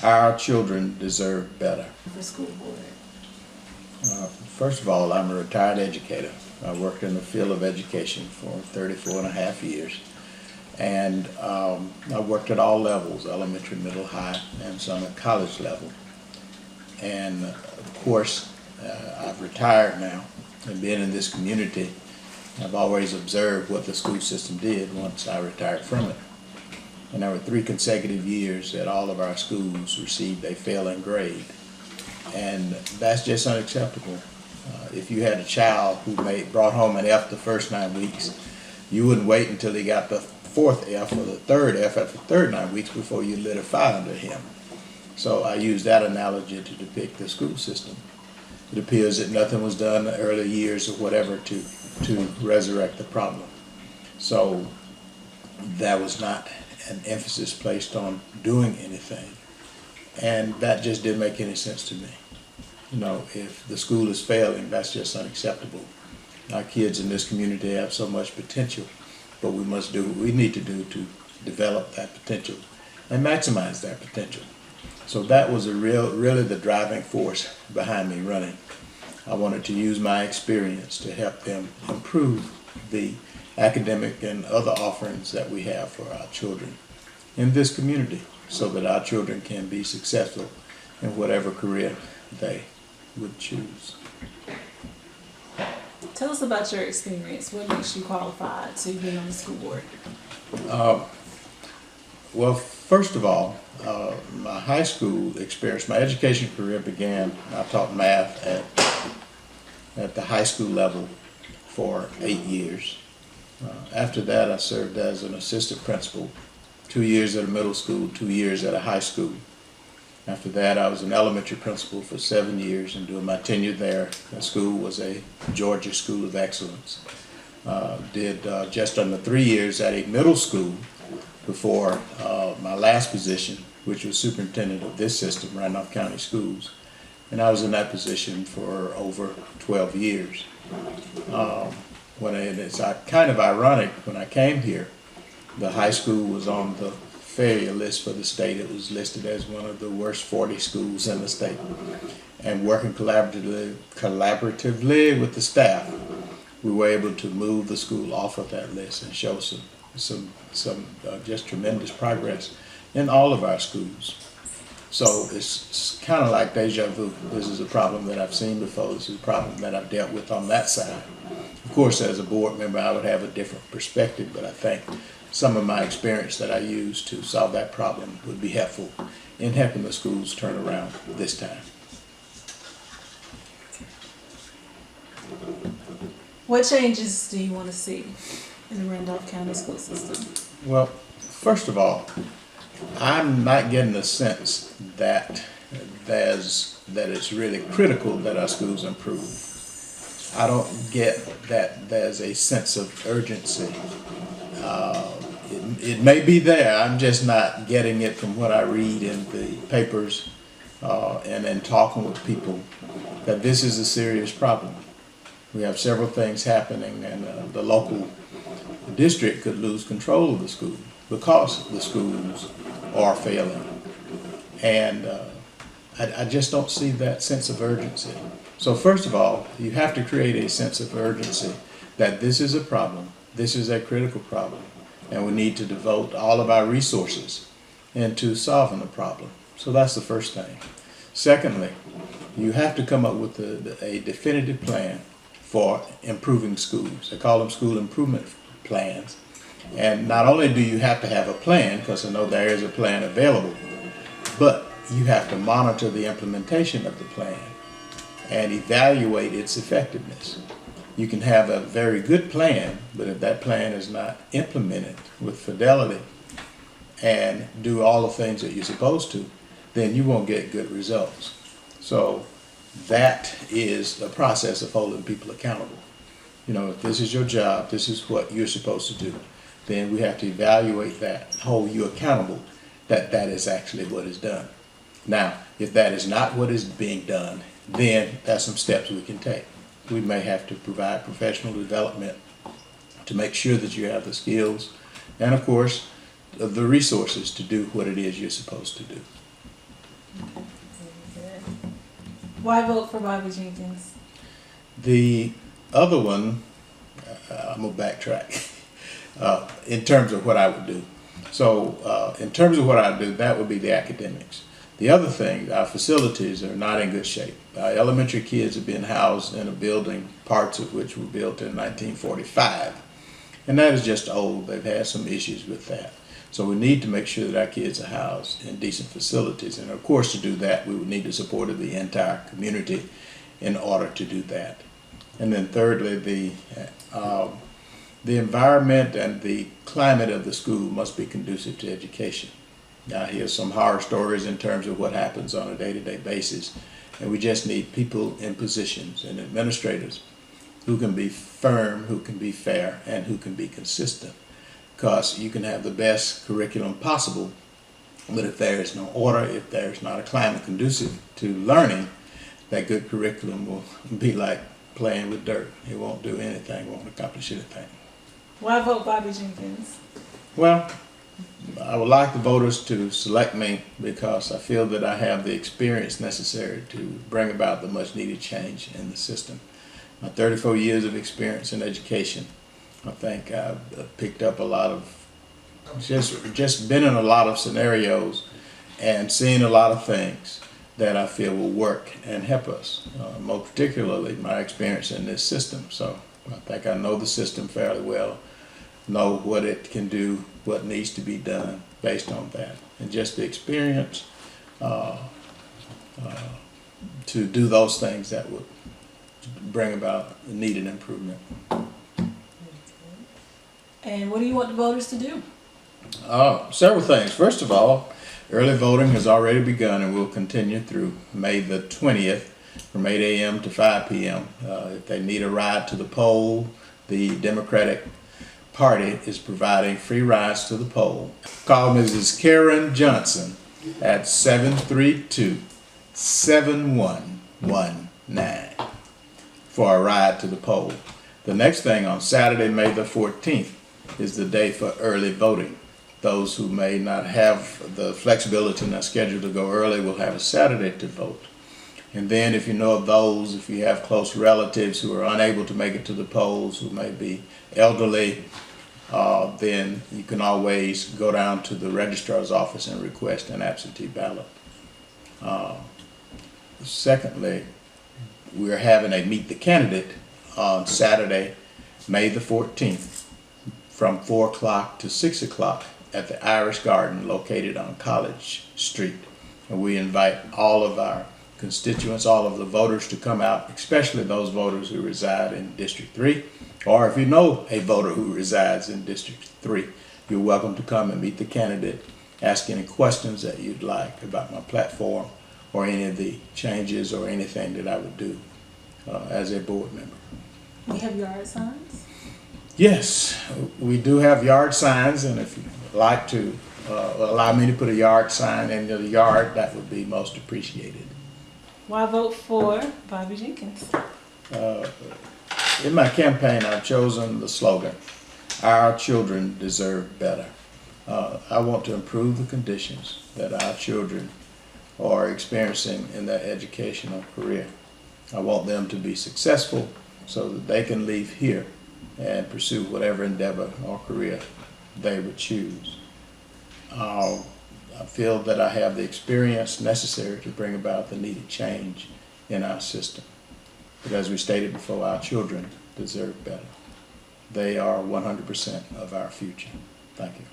Our children deserve better. The school board. First of all, I'm a retired educator. I worked in the field of education for 34 and a half years. And I worked at all levels, elementary, middle, high, and some at college level. And of course, I've retired now and been in this community. I've always observed what the school system did once I retired from it. And there were 3 consecutive years that all of our schools received a failing grade. And that's just unacceptable. If you had a child who brought home an F the first 9 weeks, you wouldn't wait until he got the 4th F or the 3rd F after the third 9 weeks before you lit a fire under him. So I use that analogy to depict the school system. It appears that nothing was done in the early years or whatever to resurrect the problem. So there was not an emphasis placed on doing anything. And that just didn't make any sense to me. You know, if the school is failing, that's just unacceptable. Our kids in this community have so much potential, but we must do what we need to do to develop that potential and maximize that potential. So that was really the driving force behind me running. I wanted to use my experience to help them improve the academic and other offerings that we have for our children in this community so that our children can be successful in whatever career they would choose. Tell us about your experience. What makes you qualified to be on the school board? Well, first of all, my high school experience, my education career began, I taught math at the high school level for 8 years. After that, I served as an assistant principal, 2 years at a middle school, 2 years at a high school. After that, I was an elementary principal for 7 years, and during my tenure there, the school was a Georgia School of Excellence. Did just under 3 years at a middle school before my last position, which was superintendent of this system, Randolph County Schools. And I was in that position for over 12 years. It's kind of ironic, when I came here, the high school was on the failure list for the state. It was listed as one of the worst 40 schools in the state. And working collaboratively with the staff, we were able to move the school off of that list and show some just tremendous progress in all of our schools. So it's kind of like deja vu. This is a problem that I've seen before. This is a problem that I've dealt with on that side. Of course, as a board member, I would have a different perspective, but I think some of my experience that I use to solve that problem would be helpful in helping the schools turn around this time. What changes do you want to see in the Randolph County school system? Well, first of all, I'm not getting the sense that it's really critical that our schools improve. I don't get that there's a sense of urgency. It may be there, I'm just not getting it from what I read in the papers and in talking with people, that this is a serious problem. We have several things happening, and the local district could lose control of the school because the schools are failing. And I just don't see that sense of urgency. So first of all, you have to create a sense of urgency that this is a problem, this is a critical problem, and we need to devote all of our resources into solving the problem. So that's the first thing. Secondly, you have to come up with a definitive plan for improving schools. They call them school improvement plans. And not only do you have to have a plan, because I know there is a plan available, but you have to monitor the implementation of the plan and evaluate its effectiveness. You can have a very good plan, but if that plan is not implemented with fidelity and do all the things that you're supposed to, then you won't get good results. So that is the process of holding people accountable. You know, if this is your job, this is what you're supposed to do, then we have to evaluate that, hold you accountable that that is actually what is done. Now, if that is not what is being done, then there's some steps we can take. We may have to provide professional development to make sure that you have the skills and, of course, the resources to do what it is you're supposed to do. Why vote for Bobby Jenkins? The other one, I'm gonna backtrack in terms of what I would do. So in terms of what I do, that would be the academics. The other thing, our facilities are not in good shape. Our elementary kids have been housed in a building, parts of which were built in 1945. And that is just old. They've had some issues with that. So we need to make sure that our kids are housed in decent facilities. And of course, to do that, we would need the support of the entire community in order to do that. And then thirdly, the environment and the climate of the school must be conducive to education. Now, here's some horror stories in terms of what happens on a day-to-day basis. And we just need people in positions and administrators who can be firm, who can be fair, and who can be consistent. Because you can have the best curriculum possible, but if there is no order, if there's not a climate conducive to learning, that good curriculum will be like playing with dirt. It won't do anything, won't accomplish anything. Why vote Bobby Jenkins? Well, I would like the voters to select me because I feel that I have the experience necessary to bring about the much needed change in the system. My 34 years of experience in education, I think I've picked up a lot of, just been in a lot of scenarios and seen a lot of things that I feel will work and help us, more particularly my experience in this system. So I think I know the system fairly well, know what it can do, what needs to be done based on that, and just the experience to do those things that would bring about needed improvement. And what do you want the voters to do? Several things. First of all, early voting has already begun and will continue through May the 20th from 8 a.m. to 5 p.m. If they need a ride to the poll, the Democratic Party is providing free rides to the poll. Call Mrs. Karen Johnson at 732-7119 for a ride to the poll. The next thing on Saturday, May the 14th, is the day for early voting. Those who may not have the flexibility in their schedule to go early will have a Saturday to vote. And then if you know of those, if you have close relatives who are unable to make it to the polls, who may be elderly, then you can always go down to the registrar's office and request an absentee ballot. Secondly, we're having a Meet the Candidate on Saturday, May the 14th, from 4 o'clock to 6 o'clock at the Irish Garden located on College Street. And we invite all of our constituents, all of the voters to come out, especially those voters who reside in District 3. Or if you know a voter who resides in District 3, you're welcome to come and meet the candidate, ask any questions that you'd like about my platform or any of the changes or anything that I would do as a board member. We have yard signs. Yes, we do have yard signs, and if you'd like to allow me to put a yard sign in the yard, that would be most appreciated. Why vote for Bobby Jenkins? In my campaign, I've chosen the slogan, "Our children deserve better." I want to improve the conditions that our children are experiencing in their educational career. I want them to be successful so that they can leave here and pursue whatever endeavor or career they would choose. I feel that I have the experience necessary to bring about the needed change in our system. But as we stated before, our children deserve better. They are 100% of our future. Thank you.